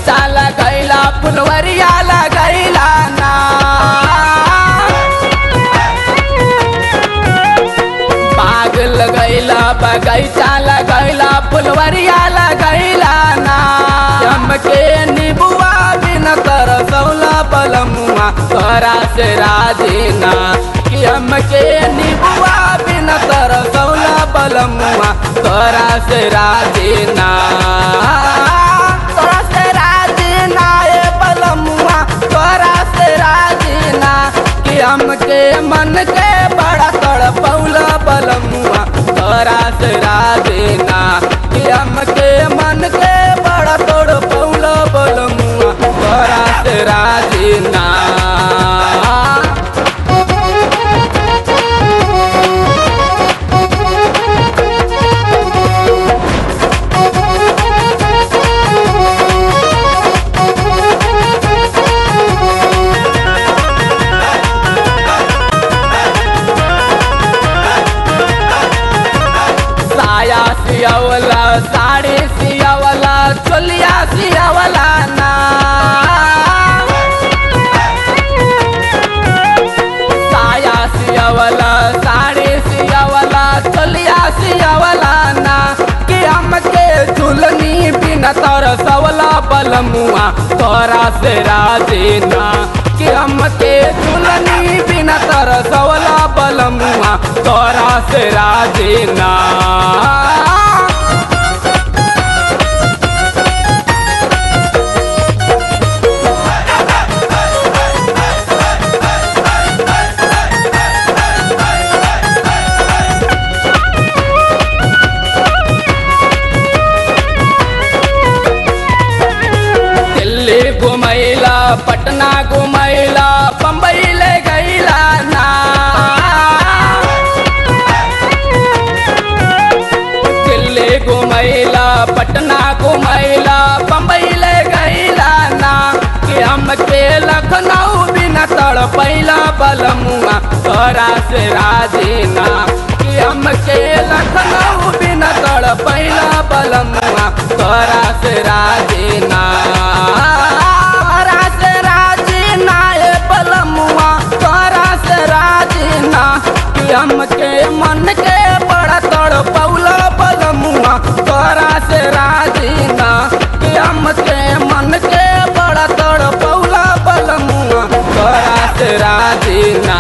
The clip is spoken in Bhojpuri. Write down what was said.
बगैचा लगैला फुलवरिया लगैला ना। बाग लगैला बगैचा लगैला फुलवरिया लगैला ना। हमके निबुआ बिन तरसौला बलमुआ तोरा से राजीना। कि हमके निबुआ बिन तरसौला बलमुआ तोरा से राजीना। तोरा से राजीना ए बलमुआ तोरा से राजीना। कि हमके मन के बड़ा तड़पौला बलमुआ तोरा से राजीना। कि हमके मन के बड़ा तड़पौला बलमुआ तोरा से राजीना। सियावला साड़ी सियावला चोलिया सियावला ना। साया सियावला साड़ी सियावला चोलिया सियावला ना। कि हमके झुलनी बिन तरसौला बलमुआ तोरा से राजीना। कि हमके झुलनी बिन तरसौला बलमुआ तोरा से राजीना। घुमैला पटना घुमैला बम्बई ले गैला ना। दिल्ली घुमैला पटना घुमैला बम्बई ले गैला ना। कि हमके लखनऊ बिन तड़पैला बलमुआ तोरा से राजीना। कि हमके लखनऊ बिन तड़पैला बलमुआ तोरा से राजीना। हमके मन के बड़ा तड़पौला बलमुआ तोरा से राजीना। कि हमके मन के बड़ा तड़पौला बलमुआ तोरा से राजीना।